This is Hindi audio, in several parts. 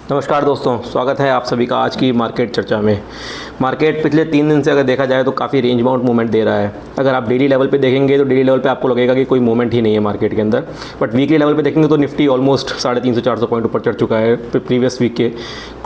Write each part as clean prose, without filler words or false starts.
नमस्कार दोस्तों, स्वागत है आप सभी का आज की मार्केट चर्चा में। मार्केट पिछले 3 दिन से अगर देखा जाए तो काफ़ी रेंज बाउंड मूवमेंट दे रहा है। अगर आप डेली लेवल पे देखेंगे तो डेली लेवल पे आपको लगेगा कि कोई मूवमेंट ही नहीं है मार्केट के अंदर, बट वीकली लेवल पे देखेंगे तो निफ्टी ऑलमोस्ट 350-400 पॉइंट ऊपर चढ़ चुका है प्रीवियस वीक के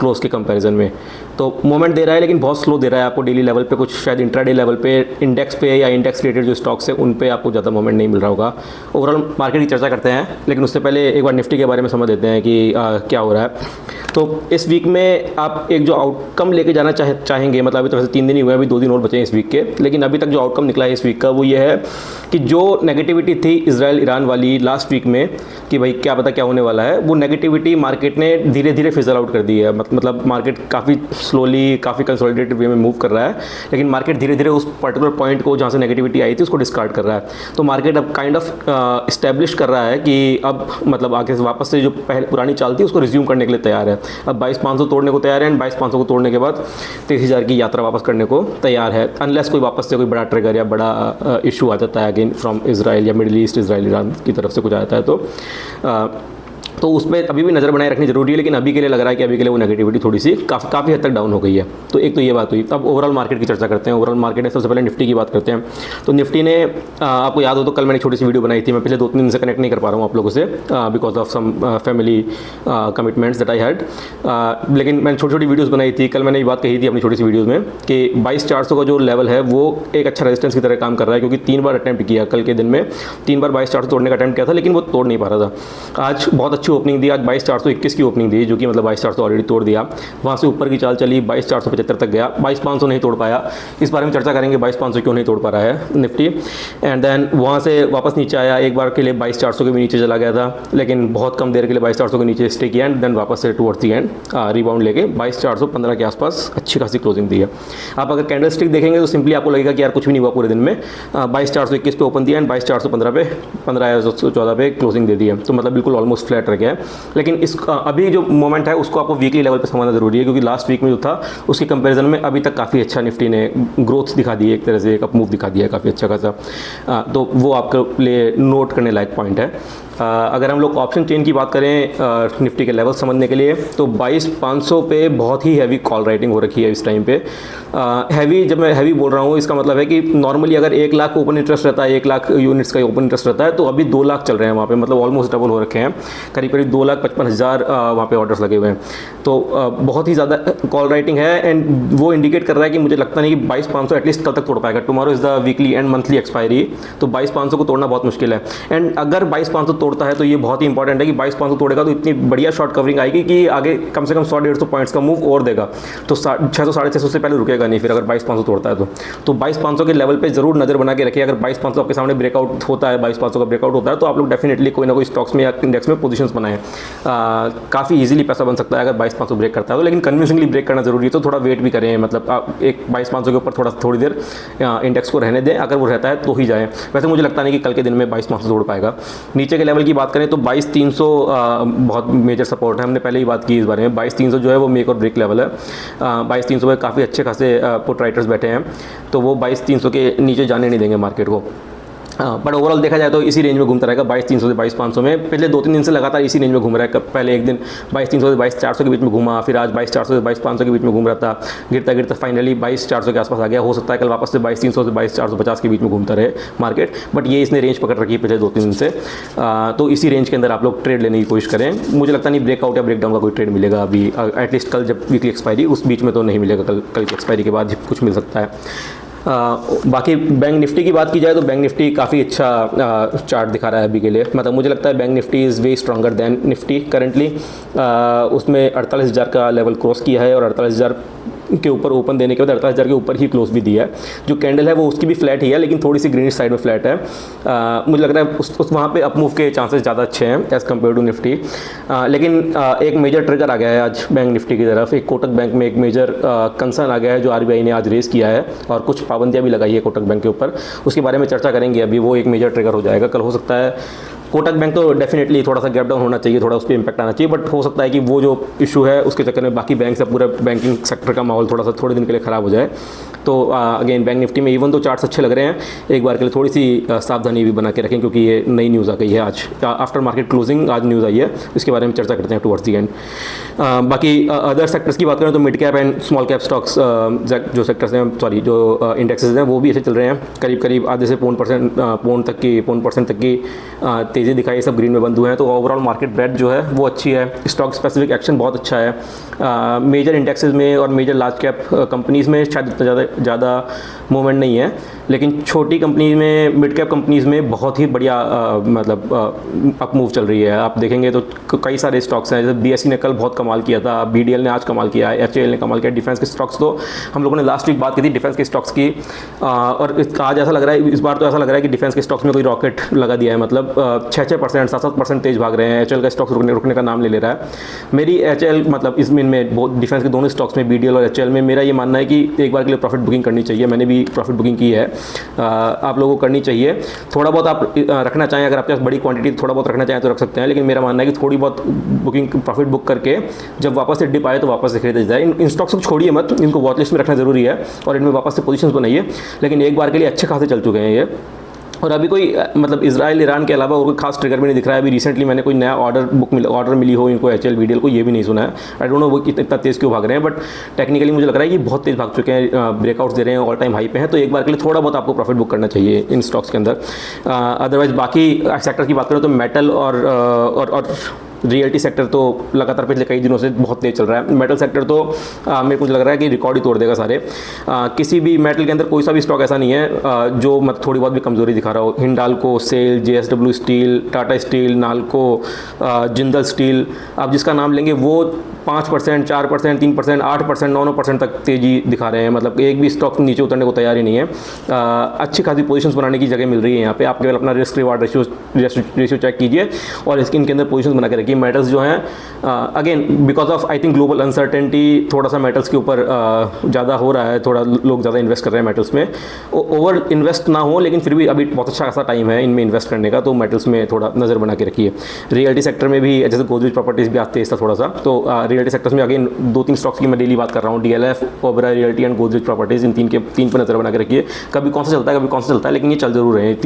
क्लोज के कंपेरिजन में। तो मूवमेंट दे रहा है लेकिन बहुत स्लो दे रहा है आपको डेली लेवल पे। कुछ शायद इंट्राडे लेवल पे इंडेक्स पे या इंडेक्स रिलेटेड जो स्टॉक्स है उन पे आपको ज़्यादा मूवमेंट नहीं मिल रहा होगा। ओवरऑल मार्केट की चर्चा करते हैं, लेकिन उससे पहले एक बार निफ्टी के बारे में समझ लेते हैं कि क्या हो रहा है। तो इस वीक में आप एक जो आउटकम लेके जाना चाहेंगे, मतलब अभी तो वैसे 3 दिन ही हुए हैं, अभी 2 दिन और बचे हैं इस वीक के, लेकिन अभी तक जो आउटकम निकला है इस वीक का वो ये है कि जो नेगेटिविटी थी इजराइल ईरान वाली लास्ट वीक में कि भाई क्या पता क्या होने वाला है, वो नेगेटिविटी मार्केट ने धीरे धीरे फिजल आउट कर दी है। मतलब मार्केट काफ़ी स्लोली, काफ़ी कंसोलिडेटेड वे में मूव कर रहा है, लेकिन मार्केट धीरे धीरे उस पर्टिकुलर पॉइंट को जहाँ से नेगेटिविटी आई थी उसको डिस्कार्ड कर रहा है। तो मार्केट अब काइंड ऑफ इस्टेब्लिश कर रहा है कि अब मतलब आगे से वापस से जो पहले पुरानी चाल थी उसको रिज्यूम करने के लिए तैयार है। अब 22,500 तोड़ने को तैयार है, एंड 22,500 को तोड़ने के बाद 23,000 की यात्रा वापस करने को तैयार है, अनलेस कोई वापस से कोई बड़ा ट्रिगर या बड़ा इशू आ जाता है अगेन फ्रॉम इजराइल या मिडिल ईस्ट, इजराइल ईरान की तरफ से कुछ आ जाता है तो उसमें अभी भी नज़र बनाए रखनी जरूरी है। लेकिन अभी के लिए लग रहा है कि अभी के लिए वो नेगेटिविटी थोड़ी सी काफ़ी हद तक डाउन हो गई है। तो एक तो ये बात हुई। अब ओवरऑल मार्केट की चर्चा करते हैं। ओवरऑल मार्केट में सबसे पहले निफ्टी की बात करते हैं। तो निफ्टी ने आपको याद हो तो कल मैंने छोटी सी वीडियो बनाई थी। मैं पिछले 2-3 दिन से कनेक्ट नहीं कर पा रहा हूँ आप लोगों से because of some family commitments that I had, लेकिन मैंने छोटी छोटी वीडियोज़ बनाई थी। कल मैंने ये बात कही थी अपनी छोटी सी वीडियोज़ में कि 22,400 का जो लेवल है वो एक अच्छा रेजिस्टेंस की तरह काम कर रहा है, क्योंकि 3 बार अटैम्प्ट किया कल के दिन में, 3 बार 22,400 तोड़ने का अटैम्प्ट किया था, लेकिन वो तोड़ नहीं पा रहा था। आज बहुत अच्छी ओपनिंग दी। आज 22,421 की ओपनिंग दी, जो कि मतलब 22,400 ऑलरेडी तोड़ दिया। वहाँ से ऊपर की चाल चली, 22,475 तक गया, 22,500 नहीं तोड़ पाया। इस बारे में चर्चा करेंगे 22,500 क्यों नहीं तोड़ पा रहा है निफ्टी। एंड देन वहाँ से वापस नीचे आया, एक बार के लिए 22,400 के भी नीचे चला गया था, लेकिन बहुत कम देर के लिए 22,400 के नीचे स्टे किया, एंड देन वापस से टुवर्ड्स दी एंड रिबाउंड लेके 22,415 के आसपास अच्छी खासी क्लोजिंग दी है। आप अगर कैंडल स्टिक देखेंगे तो सिंपली आपको लगेगा कि यार कुछ भी नहीं हुआ पूरे दिन में। 22,421 पे ओपन दिया एंड 22,415 पे 15 या 14 पे क्लोजिंग दे दी है। तो मतलब बिल्कुल ऑलमोस्ट फ्लैट रह गया है। लेकिन इस अभी जो मोमेंट है उसको आपको वीकली लेवल पे समझना जरूरी है, क्योंकि लास्ट वीक में जो था उसके कंपैरिजन में अभी तक काफ़ी अच्छा निफ्टी ने ग्रोथ दिखा दी है, एक तरह से एक अप मूव दिखा दिया है काफ़ी अच्छा खासा। तो वो आपके लिए नोट करने लायक पॉइंट है। अगर हम लोग ऑप्शन चेन की बात करें निफ्टी के लेवल समझने के लिए, तो 22,500 पे बहुत ही हैवी कॉल राइटिंग हो रखी है इस टाइम पे। हैवी, जब मैं हैवी बोल रहा हूँ इसका मतलब है कि नॉर्मली अगर 1 लाख ओपन इंटरेस्ट रहता है, 1 लाख यूनिट्स का ओपन इंटरेस्ट रहता है, तो अभी 2 लाख चल रहे हैं वहाँ पे, मतलब ऑलमोस्ट डबल हो रखे हैं। करीब करीब 2,55,000 वहाँ पे ऑर्डर्स लगे हुए हैं। तो बहुत ही ज़्यादा कॉल राइटिंग है, एंड वो इंडिकेट कर रहा है कि मुझे लगता नहीं कि 22,500 एटलीस्ट कल तक तोड़ पाएगा। Tomorrow is the weekly and monthly expiry, तो 22,500 को तोड़ना बहुत मुश्किल है। एंड अगर 22,500 तोड़ता है तो ये बहुत ही इंपॉर्टेंट है कि 22,500 तोड़ेगा तो इतनी बढ़िया शॉर्ट कवरिंग आएगी कि आगे कम से कम 100-150 पॉइंट्स का मूव और देगा। तो 600-650 से पहले रुकेगा नहीं फिर, अगर 22,500 तोड़ता है तो 22,500 के लेवल पे जरूर नज़र बना के रखिए। अगर 22,500 आपके सामने ब्रेकआउट होता है, 22,500 का ब्रेकआउट होता है, तो आप लोग डेफिनेटली कोई ना कोई स्टॉक्स में या इंडेक्स में पोजीशंस बनाएं। काफ़ी इजीली पैसा बन सकता है अगर 22,500 ब्रेक करता है तो, लेकिन कन्विंसिंगली ब्रेक करना जरूरी है। तो थोड़ा वेट भी करें, मतलब आप एक 22,500 के ऊपर थोड़ी देर इंडेक्स को रहने दें। अगर वो रहता है तो ही जाएँ। वैसे मुझे लगता नहीं कि कल के दिन में 22,500 तोड़ पाएगा। नीचे के लेवल की बात करें तो 22,300 बहुत मेजर सपोर्ट है। हमने पहले ही बात की इस बारे में। 22,300 जो है वो मेक और ब्रेक लेवल है। 22,300 पे काफ़ी अच्छे खासे पुट राइटर्स बैठे हैं, तो वो 22,300 के नीचे जाने नहीं देंगे मार्केट को। बट ओवरऑल देखा जाए तो इसी रेंज में घूमता रहेगा, 22,300 से 22,500 में। पिछले 2-3 दिन से लगातार इसी रेंज में घूम रहा है। पहले एक दिन 22,300 से 22,400 के बीच में घूमा, फिर आज 22,400 से 22,500 के बीच में घूम रहा था, गिरता गिरता फाइनली 22,400 के आसपास आ गया। हो सकता है कल वापस से 22,300 से 22,450 के बीच में घूमता रहे मार्केट, बट ये इसने रेंज पकड़ रखी है पिछले 2-3 दिन से। तो इसी रेंज के अंदर आप लोग ट्रेड लेने की कोशिश करें। मुझे लगता नहीं ब्रेकआउट या ब्रेकडाउन का कोई ट्रेड मिलेगा अभी, एटलीस्ट कल जब वीकली एक्सपायरी, उस बीच में तो नहीं मिलेगा। कल की एक्सपायरी के बाद कुछ मिल सकता है। बाकी बैंक निफ्टी की बात की जाए तो बैंक निफ्टी काफ़ी अच्छा चार्ट दिखा रहा है अभी के लिए। मतलब मुझे लगता है bank Nifty is way stronger than Nifty currently. उसमें 48,000 का लेवल क्रॉस किया है और 48,000 के ऊपर ओपन देने के बाद 48,000 के ऊपर ही क्लोज भी दिया है। जो कैंडल है वो उसकी भी फ्लैट ही है, लेकिन थोड़ी सी ग्रीनिश साइड में फ्लैट है। मुझे लग रहा है उस वहाँ पे अपमूव के चांसेस ज़्यादा अच्छे हैं एज़ कम्पेयर टू निफ्टी। लेकिन एक मेजर ट्रिगर आ गया है आज बैंक निफ्टी की तरफ। एक कोटक बैंक में एक मेजर कंसर्न आ गया है जो आरबीआई ने आज रेज़ किया है, और कुछ पाबंदियाँ भी लगाई है कोटक बैंक के ऊपर। उसके बारे में चर्चा करेंगे अभी। वो एक मेजर ट्रिगर हो जाएगा। कल हो सकता है कोटक बैंक तो डेफिनेटली थोड़ा सा गैप डाउन होना चाहिए, थोड़ा उस पर इम्पैक्ट आना चाहिए, बट हो सकता है कि वो जो इशू है उसके चक्कर में बाकी बैंक से पूरा बैंकिंग सेक्टर का माहौल थोड़ा सा थोड़े दिन के लिए ख़राब हो जाए। तो अगेन बैंक निफ्टी में इवन तो चार्ट्स अच्छे लग रहे हैं, एक बार के लिए थोड़ी सी सावधानी भी बना के रखें, क्योंकि ये नई न्यूज़ आ गई है आज आफ्टर मार्केट क्लोजिंग, आज न्यूज़ आई है, इसके बारे में चर्चा करते हैं टुवर्ड्स दी एंड। बाकी अदर सेक्टर्स की बात करें तो mid cap and small cap stocks जो सेक्टर्स हैं, सॉरी जो इंडेक्सेस हैं वो भी ऐसे चल रहे हैं, करीब करीब आधे से पौन परसेंट तक की तेज़ी दिखाई, सब ग्रीन में बंद हुए हैं। तो ओवरऑल मार्केट ब्रेड जो है वो अच्छी है, स्टॉक स्पेसिफिक एक्शन बहुत अच्छा है। मेजर इंडेक्सेस में और मेजर लार्ज कैप कंपनीज़ में शायद इतना ज़्यादा मूवमेंट नहीं है, लेकिन छोटी कंपनी में, मिड कैप कंपनीज़ में बहुत ही बढ़िया मतलब अप मूव चल रही है। आप देखेंगे तो कई सारे स्टॉक्स हैं, जैसे बीएसई ने कल बहुत कमाल किया था, बीडीएल ने आज कमाल किया है, एचएएल ने कमाल किया। डिफेंस के स्टॉक्स तो हम लोगों ने लास्ट वीक बात की थी डिफेंस के स्टॉक्स की, और आज ऐसा लग रहा है, इस बार तो ऐसा लग रहा है कि डिफेंस के स्टॉक्स में कोई रॉकेट लगा दिया है, मतलब 6-6%, 7-7% तेज भाग रहे हैं। एचएएल का स्टॉक्स रुकने का नाम ले रहा है। मेरी एचएएल मतलब इसमें बहुत डिफेंस के दोनों स्टॉक्स में, बीडीएल और एचएएल में, मेरा ये मानना है कि एक बार के लिए प्रॉफिट बुकिंग करनी चाहिए। मैंने भी प्रॉफिट बुकिंग की है, आप लोगों को करनी चाहिए। थोड़ा बहुत आप रखना चाहें, अगर आपके पास बड़ी क्वांटिटी थोड़ा बहुत रखना चाहें तो रख सकते हैं, लेकिन मेरा मानना है कि थोड़ी बहुत बुकिंग प्रॉफिट बुक करके जब वापस से डिप आए तो वापस से खरीदा जाए। इन स्टॉक्स को छोड़िए मत, इनको वॉच लिस्ट में रखना जरूरी है और इनमें वापस से पोजीशंस बनाइए, लेकिन एक बार के लिए अच्छे खासे चल चुके हैं ये। और अभी कोई मतलब इजराइल ईरान के अलावा और कोई खास ट्रिगर भी नहीं दिख रहा है। अभी रिसेंटली मैंने कोई नया ऑर्डर मिली हो इनको एचएएल बीडीएल को, ये भी नहीं सुना है। आई डोंट नो वो इतना तेज़ क्यों भाग रहे हैं, बट टेक्निकली मुझे लग रहा है कि बहुत तेज़ भाग चुके हैं, ब्रेकआउट्स दे रहे हैं, ऑल टाइम हाई पे हैं। तो एक बार के लिए थोड़ा बहुत आपको प्रॉफिट बुक करना चाहिए इन स्टॉक्स के अंदर। अदरवाइज बाकी सेक्टर की बात करें तो मेटल और रियल्टी सेक्टर तो लगातार पिछले कई दिनों से बहुत तेज चल रहा है। मेटल सेक्टर तो मेरे को लग रहा है कि रिकॉर्ड ही तोड़ देगा सारे। किसी भी मेटल के अंदर कोई सा भी स्टॉक ऐसा नहीं है जो मतलब थोड़ी बहुत भी कमजोरी दिखा रहा हो। Hindalco, SAIL, JSW steel, Tata steel, Nalco, Jindal steel, आप जिसका नाम लेंगे वो 5%, 4%, 3%, 8%, 9% तक तेज़ी दिखा रहे हैं। मतलब एक भी स्टॉक नीचे उतरने को तैयार ही नहीं है। अच्छी खासी पोजीशंस बनाने की जगह मिल रही है यहाँ पे। आप केवल अपना रिस्क रिवार्ड रेशियो चेक कीजिए और इनके अंदर पोजीशंस बना के रखिए। मेटल्स जो हैं again because of I think global uncertainty थोड़ा सा मेटल्स के ऊपर ज़्यादा हो रहा है, थोड़ा लोग ज़्यादा इन्वेस्ट कर रहे हैं मेटल्स में। ओवर इन्वेस्ट ना हो, लेकिन फिर भी अभी बहुत अच्छा खासा टाइम है इनमें इन्वेस्ट करने का, तो मेटल्स में थोड़ा नज़र बना के रखिए। रियल्टी सेक्टर में भी जैसे गोदरेज प्रॉपर्टीज़ भी आते हैं इसका थोड़ा सा, तो रियल्टी सेक्टर्स में अगेन 2-3 स्टॉक्स की मैं डेली बात कर रहा हूँ, DLF, Oberoi realty and Godrej properties. इन तीन पर नज़र बना के रखिए। कभी कौन सा चलता है, कभी कौन सा चलता है, लेकिन ये चल जरूर रहे हैं।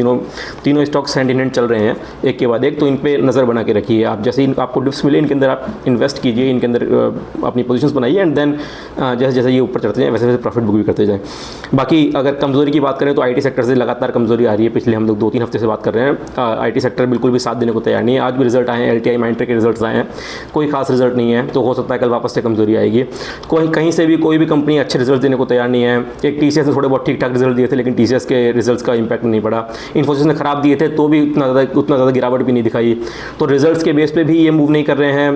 तीनों स्टॉक्स हैंड इन हैंड चल रहे हैं एक के बाद एक, तो इन पर नज़र बना के रखिए। आप जैसे आपको डिप्स मिले इनके अंदर आप इन्वेस्ट कीजिए, इनके अंदर अपनी पोजीशंस बनाइए एंड देन जैसे जैसे ये ऊपर चढ़ते जाएँ वैसे वैसे प्रॉफिट बुक भी करते जाएँ। बाकी अगर कमजोरी की बात करें तो आईटी सेक्टर से लगातार कमजोरी आ रही है, पिछले हम लोग 2-3 हफ्ते से बात कर रहे हैं। आईटी सेक्टर बिल्कुल भी साथ देने को तैयार नहीं है। आज भी रिजल्ट आए हैं, एलटीआई माइंडट्री के रिजल्ट्स आए हैं, कोई खास रिजल्ट नहीं है, तो हो सकता है कल वापस से कमजोरी आएगी। कहीं से भी कोई भी कंपनी अच्छे रिजल्ट देने को तैयार नहीं है। एक टीसीएस ने थोड़े बहुत ठीक ठाक रिजल्ट दिए थे, लेकिन टीसीएस के रिजल्ट्स का इंपैक्ट नहीं पड़ा। इन्फोसिस ने खराब दिए थे तो भी उतना ज़्यादा गिरावट भी नहीं दिखाई। तो रिजल्ट्स के बेस पे भी ये मूव नहीं कर रहे हैं,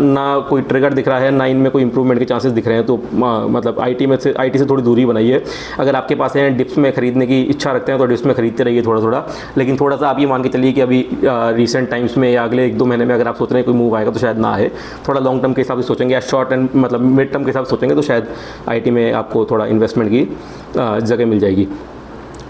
ना कोई ट्रिगर दिख रहा है, ना इनमें कोई इंप्रूवमेंट के चांसेस दिख रहे हैं। तो मतलब आईटी से थोड़ी दूरी बनाइए। अगर आपके पास है डिप्स में खरीदने की इच्छा रखते हैं तो डिप्स में खरीदते रहिए थोड़ा थोड़ा, लेकिन थोड़ा सा आप ये मान के चलिए कि अभी रिसेंट टाइम्स में या अगले 1-2 महीने में अगर आप सोच रहे हैं कोई मूव आएगा तो शायद ना आए। थोड़ा लॉन्ग टर्म के हिसाब से सोचेंगे या शॉर्ट एंड मतलब मिड टर्म के हिसाब से सोचेंगे तो शायद आईटी में आपको थोड़ा इन्वेस्टमेंट की जगह मिल जाएगी।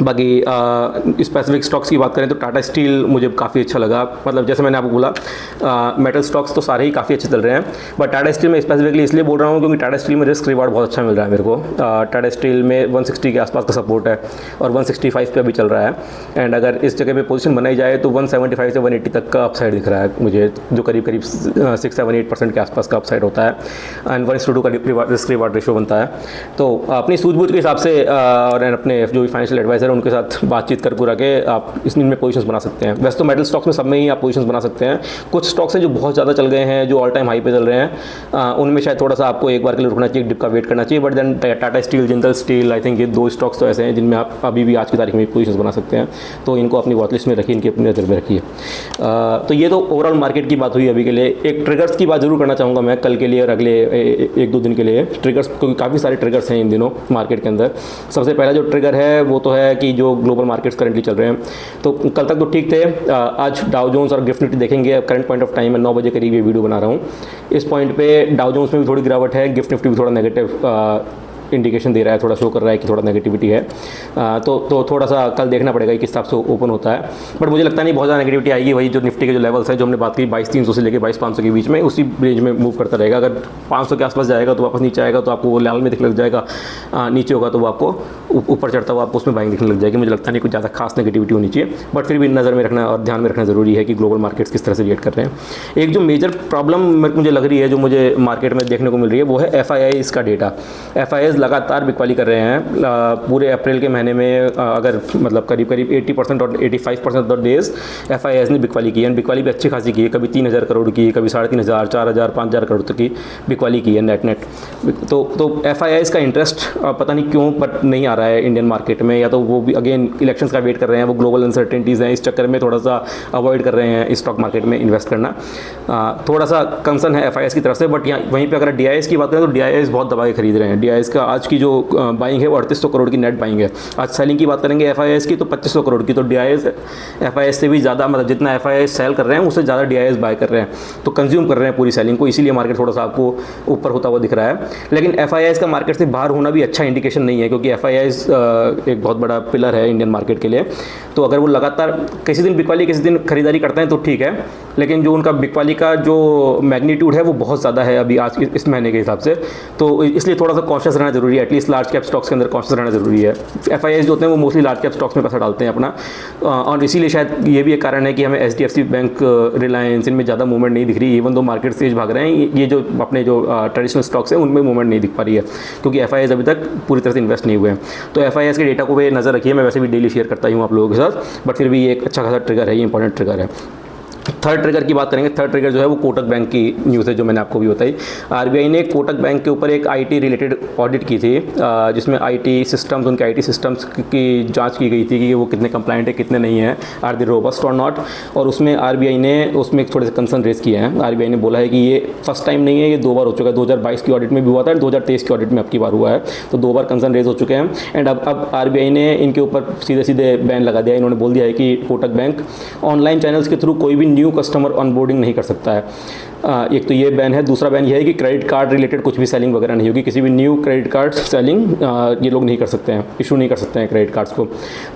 बाकी स्पेसिफिक स्टॉक्स की बात करें तो टाटा स्टील मुझे काफ़ी अच्छा लगा। मतलब जैसे मैंने आपको बोला मेटल स्टॉक्स तो सारे ही काफ़ी अच्छे चल रहे हैं, बट टाटा स्टील में स्पेसिफिकली इसलिए बोल रहा हूँ क्योंकि टाटा स्टील में रिस्क रिवार्ड बहुत अच्छा मिल रहा है मेरे को। टाटा स्टील में 160 के आसपास का सपोर्ट है और 165 पे अभी चल रहा है, एंड अगर इस जगह पे पोजीशन बनाई जाए तो 175 से 180 तक का अपसाइड दिख रहा है मुझे, जो करीब 6-7-8% के आसपास का अपसाइड होता है, एंड 1:2 का रिस्क रिवार्ड रेशियो बनता है। तो अपनी सूझबूझ के हिसाब से और अपने जो भी फाइनेंशियल एडवाइजर उनके साथ बातचीत कर पूरा के आप इनमें पोजीशंस बना सकते हैं। वैसे तो मेटल स्टॉक्स में सब में ही आप पोजीशंस बना सकते हैं। कुछ स्टॉक्स हैं जो बहुत ज़्यादा चल गए हैं, जो ऑल टाइम हाई पे चल रहे हैं, उनमें शायद थोड़ा सा आपको एक बार के लिए रुकना चाहिए, डिप का वेट करना चाहिए। But then Tata steel, Jindal steel, I think ये 2 स्टॉक्स तो ऐसे हैं जिनमें आप अभी भी आज की तारीख में पोजीशंस बना सकते हैं, तो इनको अपनी वॉच लिस्ट में रखिए, इनकी अपनी नज़र में रखिए। तो ये तो ओवरऑल मार्केट की बात हुई अभी के लिए। एक ट्रिगर्स की बात जरूर करना चाहूँगा मैं कल के लिए और अगले 1-2 दिन के लिए। ट्रिगर्स, क्योंकि काफ़ी सारे ट्रिगर्स हैं इन दिनों मार्केट के अंदर। सबसे पहला जो ट्रिगर है वो तो है कि जो ग्लोबल मार्केट्स करंटली चल रहे हैं, तो कल तक तो ठीक थे। आज डाउ जोन्स और गिफ्ट निफ्टी देखेंगे। करंट पॉइंट ऑफ टाइम है 9 बजे करीब ये वीडियो बना रहा हूँ। इस पॉइंट पे डाउ जोन्स में भी थोड़ी गिरावट है, गिफ्ट निफ्टी भी थोड़ा नेगेटिव इंडिकेशन दे रहा है, थोड़ा शो कर रहा है कि थोड़ा नेगेटिविटी है। तो थोड़ा सा कल देखना पड़ेगा कि किस हिसाब से ओपन होता है, बट मुझे लगता नहीं बहुत ज़्यादा नेगेटिविटी आएगी। वही जो निफ्टी के जो लेवल्स है जो हमने बात की 22,300 से लेकर 22,500 के बीच में, उसी रेंज में मूव करता रहेगा। अगर 500 के आसपास जाएगा तो वापस नीचे आएगा तो आपको वो लाल में दिखने लग जाएगा, नीचे होगा तो वो आपको ऊपर चढ़ता हुआ आपको उसमें बाइंग दिखने लग जाएगी। मुझे लगता नहीं कुछ ज़्यादा खास नेगेटिविटी होनी चाहिए, बट फिर भी नज़र में रखना और ध्यान में रखना ज़रूरी है कि ग्लोबल मार्केट्स किस तरह से रिएक्ट कर रहे हैं। एक जो मेजर प्रॉब्लम मुझे लग रही है जो मुझे मार्केट में देखने को मिल रही है वो है FIIs का डेटा। FIIs लगातार बिकवाली कर रहे हैं। पूरे अप्रैल के महीने में अगर मतलब करीब 80% और 85% ऑफ डेज FIIs ने बिकवाली की है। बिकवाली भी अच्छी खासी की है, कभी 3,000 करोड़ की, कभी 3,500, 4,000, 5,000 करोड़ तक की बिकवाली की है नेट। तो FIIs का इंटरेस्ट पता नहीं क्यों बट नहीं आ रहा है इंडियन मार्केट में, या तो वो भी अगेन इलेक्शंस का वेट कर रहे हैं, वो ग्लोबल अनसर्टेनिटीज़ हैं, इस चक्कर में थोड़ा सा अवॉइड कर रहे हैं स्टॉक मार्केट में इन्वेस्ट करना। थोड़ा सा कंसर्न है FIIs की तरफ से, बट यहाँ वहीं पे अगर DIIs की बात करें तो DIIs बहुत दबा के खरीद रहे हैं। DIIs का आज की जो बाइंग है वो 3800 करोड़ की नेट बाइंग है। आज सेलिंग की बात करेंगे FIIs की तो 2500 करोड़ की, तो DIIs FIIs से भी ज़्यादा, मतलब जितना FIIs सेल कर रहे हैं उससे ज़्यादा DIIs बाय कर रहे हैं, तो कंज्यूम कर रहे हैं पूरी सेलिंग को, इसीलिए मार्केट थोड़ा सा आपको ऊपर होता हुआ दिख रहा है। लेकिन FIIs का मार्केट से बाहर होना भी अच्छा इंडिकेशन नहीं है, क्योंकि FIIs एक बहुत बड़ा पिलर है इंडियन मार्केट के लिए। तो अगर वो लगातार किसी दिन बिकवाली किसी दिन खरीदारी करते हैं तो ठीक है, लेकिन जो उनका बिकवाली का जो मैग्नीट्यूड है वो बहुत ज़्यादा है अभी आज इस महीने के हिसाब से, तो इसलिए थोड़ा सा कॉन्शियस रहना जरूरी है। एटलीस्ट लार्ज कैप स्टॉक्स के अंदर कॉन्शियस रहना जरूरी है। FIIs जो होते हैं वो मोस्टली लार्ज कैप स्टॉक्स में पैसा डालते हैं अपना, और इसीलिए शायद ये भी एक कारण है कि हमें HDFC बैंक, रिलायंस, इनमें ज़्यादा मूवमेंट नहीं दिख रही। इवन दो मार्केट तेज भाग रहे हैं, ये जो अपने जो ट्रेडिशनल स्टॉक्स हैं उनमें मूवमेंट नहीं दिख पा रही है, क्योंकि FIIs अभी तक पूरी तरह से इन्वेस्ट नहीं हुए हैं। तो FIIs के डेटा को भी नज़र रखिए। मैं वैसे भी डेली शेयर करता हूँ आप लोगों के साथ, बट फिर भी ये एक अच्छा खासा ट्रिगर है, ये इंपॉर्टेंट ट्रिगर है। थर्ड ट्रिगर की बात करेंगे। थर्ड ट्रिगर जो है वो कोटक बैंक की न्यूज़ है, जो मैंने आपको भी बताई। RBI ने कोटक बैंक के ऊपर एक IT रिलेटेड ऑडिट की थी, जिसमें IT सिस्टम्स, उनके IT सिस्टम्स की जांच की गई थी कि वो कितने कंप्लाइंट है, कितने नहीं है, आर दे रोबस्ट और नॉट। और उसमें RBI ने उसमें थोड़े से कंसर्न रेज किए हैं। RBI ने बोला है कि ये फर्स्ट टाइम नहीं है, ये 2 बार हो चुका है। 2022 की ऑडिट में भी हुआ था, 2023 की ऑडिट में अब की बार हुआ है, तो 2 बार कंसर्न रेज हो चुके हैं। एंड अब RBI ने इनके ऊपर सीधे बैन लगा दिया। इन्होंने बोल दिया है कि कोटक बैंक ऑनलाइन चैनल्स के थ्रू कोई भी न्यू कस्टमर ऑनबोर्डिंग नहीं कर सकता है। एक तो ये बैन है। दूसरा बैन ये है कि क्रेडिट कार्ड रिलेटेड कुछ भी सेलिंग वगैरह नहीं होगी, किसी भी न्यू क्रेडिट कार्ड सेलिंग ये लोग नहीं कर सकते हैं, इशू नहीं कर सकते हैं क्रेडिट कार्ड्स को।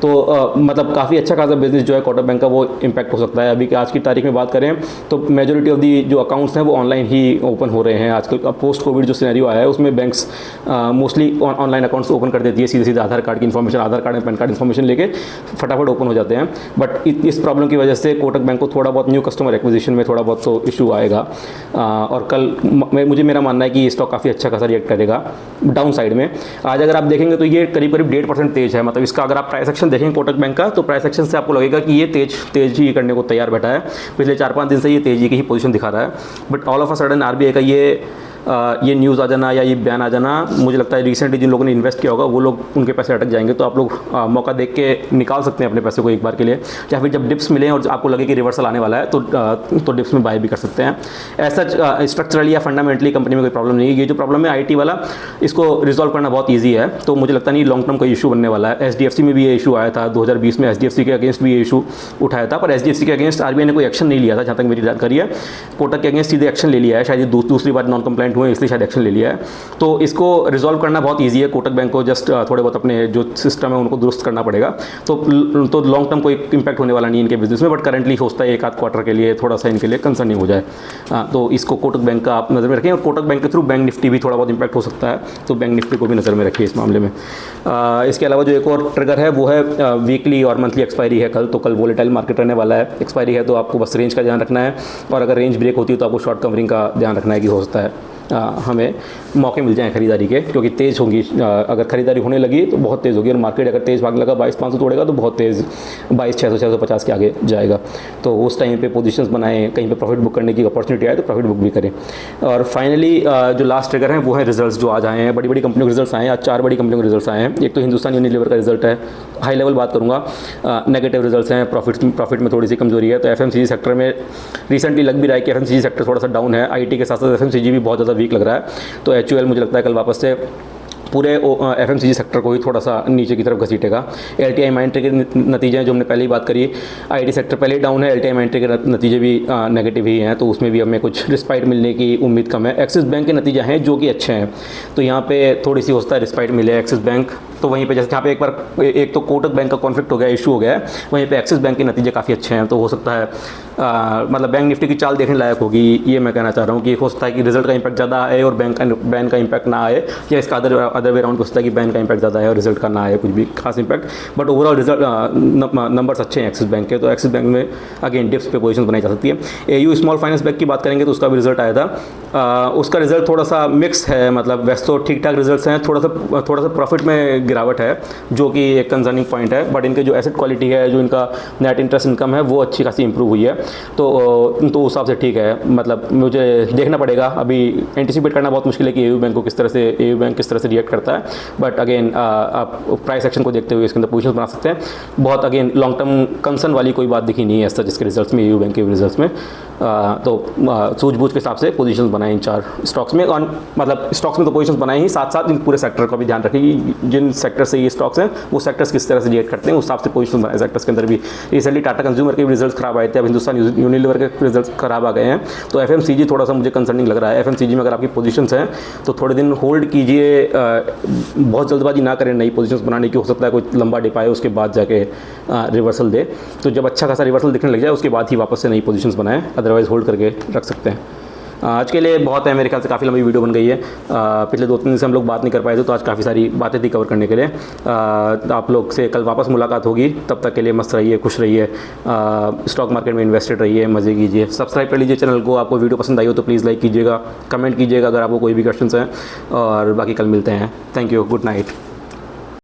तो मतलब काफ़ी अच्छा खासा बिजनेस जो है कोटक बैंक का वो इम्पैक्ट हो सकता है। अभी आज की तारीख में बात करें तो मेजोरिटी ऑफ दी जो अकाउंट्स हैं वो ऑनलाइन ही ओपन हो रहे हैं आजकल। अब पोस्ट कोविड जो सिनेरियो आया है उसमें banks mostly online accounts open कर देती है, सीधे आधार कार्ड की information, Aadhaar card and pan card information लेके फटाफट ओपन हो जाते हैं। बट इस प्रॉब्लम की वजह से कोटक बैंक को थोड़ा बहुत न्यू कस्टमर एक्विजिशन में थोड़ा बहुत तो इशू आएगा। और कल मेरा मानना है कि ये स्टॉक काफ़ी अच्छा खासा रिएक्ट करेगा डाउन साइड में। आज अगर आप देखेंगे तो ये करीब 1.5% तेज है। मतलब इसका अगर आप प्राइस एक्शन देखेंगे कोटक बैंक का, तो प्राइस एक्शन से आपको लगेगा कि ये तेज ही करने को तैयार बैठा है। पिछले 4-5 दिन से ये तेजी की ही पोजीशन दिखा रहा है। But all of a sudden RBI का ये न्यूज़ आ जाना या ये बयान आ जाना, मुझे लगता है रिसेंटली जिन लोगों ने इन्वेस्ट किया होगा वो लोग, उनके पैसे अटक जाएंगे। तो आप लोग मौका देख के निकाल सकते हैं अपने पैसे को एक बार के लिए, या फिर जब डिप्स मिलें और आपको लगे कि रिवर्सल आने वाला है तो डिप्स में बाय भी कर सकते हैं। ऐसा स्ट्रक्चरली या फंडामेंटली कंपनी में कोई प्रॉब्लम नहीं है। ये जो प्रॉब्लम है IT वाला, इसको रिजॉल्व करना बहुत ईजी है। तो मुझे लगता नहीं लॉन्ग टर्म कोई इशू बनने वाला है। HDFC में भी ये इशू आया था 2020 में, HDFC के अगेंस्ट भी ये इशू उठाया था, पर HDFC के अगेंस्ट RBI ने कोई एक्शन नहीं लिया था जहाँ तक मेरी जानकारी है। कोटक के अगेंस्ट सीधे एक्शन ले लिया है, शायद ये दूसरी बार नॉन कंप्लाइंट हुए इसलिए शायद एक्शन ले लिया है। तो इसको रिजॉल्व करना बहुत ईजी है। कोटक बैंक को जस्ट थोड़े बहुत अपने जो सिस्टम है उनको दुरुस्त करना पड़ेगा। तो लॉन्ग टर्म कोई इम्पैक्ट होने वाला नहीं इनके बिजनेस में, बट करंटली होता है 1-8 क्वार्टर के लिए थोड़ा सा इनके लिए कंसर्निंग हो जाए। तो इसको कोटक बैंक का आप नज़र में रखें। और कोटक बैंक के थ्रू बैंक निफ्टी भी थोड़ा बहुत इम्पैक्ट हो सकता है, तो बैंक निफ्टी को भी नज़र में रखिए इस मामले में। इसके अलावा जो एक और ट्रिगर है वो है वीकली और मंथली एक्सपायरी है कल। तो कल वोलेटाइल मार्केट रहने वाला है। एक्सपायरी है तो आपको बस रेंज का ध्यान रखना है, और अगर रेंज ब्रेक होती है तो आपको शॉर्ट कवरिंग का ध्यान रखना है कि हो सकता है हमें मौके मिल जाएँ खरीदारी के, क्योंकि तेज़ होंगी। अगर खरीदारी होने लगी तो बहुत तेज़ होगी, और मार्केट अगर तेज़ भागने लगा 22,500 तोड़ेगा तो बहुत तेज़ 22,600 650 के आगे जाएगा। तो उस टाइम पे पोजीशंस बनाएं, कहीं पे प्रॉफिट बुक करने की अपॉर्चुनिटी आए तो प्रॉफिट बुक भी करें। और फाइनली जो लास्ट ट्रिगर है वो है रिजल्ट्स जो आज आए हैं। बड़ी बड़ी कंपनियों के रिजल्ट्स आए हैं। आज 4 बड़ी कंपनियों के रिजल्ट्स आए हैं। एक तो हिंदुस्तान यूनिलीवर का रिजल्ट है, हाई लेवल बात करूँगा, नेगेटिव रिजल्ट्स हैं, प्रॉफिट में थोड़ी सी कमजोरी है। तो FMCG सेक्टर में रिसेंटली लग भी रहा है कि FMCG सेक्टर थोड़ा सा डाउन है। IT के साथ साथ FMCG भी बहुत ज़्यादा वीक लग रहा है। तो HUL मुझे लगता है कल वापस से पूरे एफएमसीजी सेक्टर को ही थोड़ा सा नीचे की तरफ घसीटेगा। एलटीआई माइंट्री के नतीजे हैं जो हमने पहले ही बात करी, आईटी सेक्टर पहले ही डाउन है, एलटीआई माइंट्री के नतीजे भी नेगेटिव ही हैं, तो उसमें भी हमें कुछ रिस्पाइट मिलने की उम्मीद कम है। एक्सिस बैंक के नतीजे हैं जो कि अच्छे हैं, तो यहाँ पे थोड़ी सी हो सकता है रिस्पाइट मिले एक्सिस बैंक। तो वहीं पे जैसे यहाँ पे एक बार एक तो कोटक बैंक का कॉन्फ्लिक्ट हो गया, इशू हो गया है, वहीं पे एक्सिस बैंक के नतीजे काफ़ी अच्छे हैं, तो हो सकता है मतलब बैंक निफ्टी की चाल देखने लायक होगी। ये मैं कहना चाह रहा हूँ कि हो सकता है कि रिजल्ट का इंपैक्ट ज़्यादा आए और बैंक का इंपैक्ट ना आए, या इसका अदर वे राउंड हो सकता है कि बैंक का इंपैक्ट ज़्यादा आए और रिजल्ट का ना आए कुछ भी खास impact. But overall result numbers अच्छे हैं एक्सिस बैंक के, तो एक्सिस बैंक में अगेन डिप्स पे पोजीशन बनाई जा सकती है। एयू स्मॉल फाइनेंस बैंक की बात करेंगे तो उसका भी रिजल्ट आया था, उसका रिजल्ट थोड़ा सा मिक्स है, मतलब वैसे तो ठीक ठाक रिजल्ट्स हैं, थोड़ा सा प्रॉफिट में गिरावट है जो कि एक कंसर्निंग पॉइंट है, बट इनके जो एसेट क्वालिटी है, जो इनका नेट इंटरेस्ट इनकम है वो अच्छी खासी इंप्रूव हुई है, तो उस हिसाब से ठीक है। मतलब मुझे देखना पड़ेगा, अभी एंटिसिपेट करना बहुत मुश्किल है कि एयू बैंक किस तरह से रिएक्ट करता है, बट अगेन आप प्राइस एक्शन को देखते हुए इसके अंदर पोजीशन बना सकते हैं। बहुत अगेन लॉन्ग टर्म कंसर्न वाली कोई बात दिखी नहीं है ऐसा जिसके रिजल्ट्स में, एयू बैंक के रिजल्ट्स में, तो सूझबूझ के हिसाब से पोजीशंस बनाए इन 4 स्टॉक्स में, और मतलब स्टॉक्स में तो पोजीशंस बनाए ही, साथ साथ इन पूरे सेक्टर का भी ध्यान रखें कि जिन सेक्टर से ये स्टॉक्स हैं वो सेक्टर्स किस तरह से रिएक्ट करते हैं, उस हिसाब से पोजीशन बनाए सेक्टर्स के अंदर भी। रिसेंटली टाटा कंज्यूमर के भी रिजल्ट्स खराब आए थे, अब हिंदुस्तान यूनिलीवर के रिजल्ट्स खराब आ गए हैं, तो एफएमसीजी थोड़ा सा मुझे कंसर्निंग लग रहा है। एफएमसीजी में अगर आपकी पोजीशंस हैं तो थोड़े दिन होल्ड कीजिए, बहुत जल्दबाजी ना करें नई पोजीशंस बनाने की, हो सकता है कोई लंबा डिप आए उसके बाद जाके रिवर्सल दे, तो जब अच्छा खासा रिवर्सल दिखने लग जाए उसके बाद ही वापस से नई पोजीशंस बनाएं, अदरवाइज होल्ड करके रख सकते हैं। आज के लिए बहुत है, मेरे ख्याल से काफ़ी लंबी वीडियो बन गई है, पिछले 2-3 दिन से हम लोग बात नहीं कर पाए थे, तो आज काफ़ी सारी बातें थी कवर करने के लिए। आप लोग से कल वापस मुलाकात होगी, तब तक के लिए मस्त रहिए, खुश रहिए, स्टॉक मार्केट में इन्वेस्टेड रहिए, मज़े कीजिए। सब्सक्राइब कर लीजिए चैनल को, आपको वीडियो पसंद आई हो तो प्लीज़ लाइक कीजिएगा, कमेंट कीजिएगा अगर आपको कोई भी क्वेश्चन हैं, और बाकी कल मिलते हैं। Thank you, good night.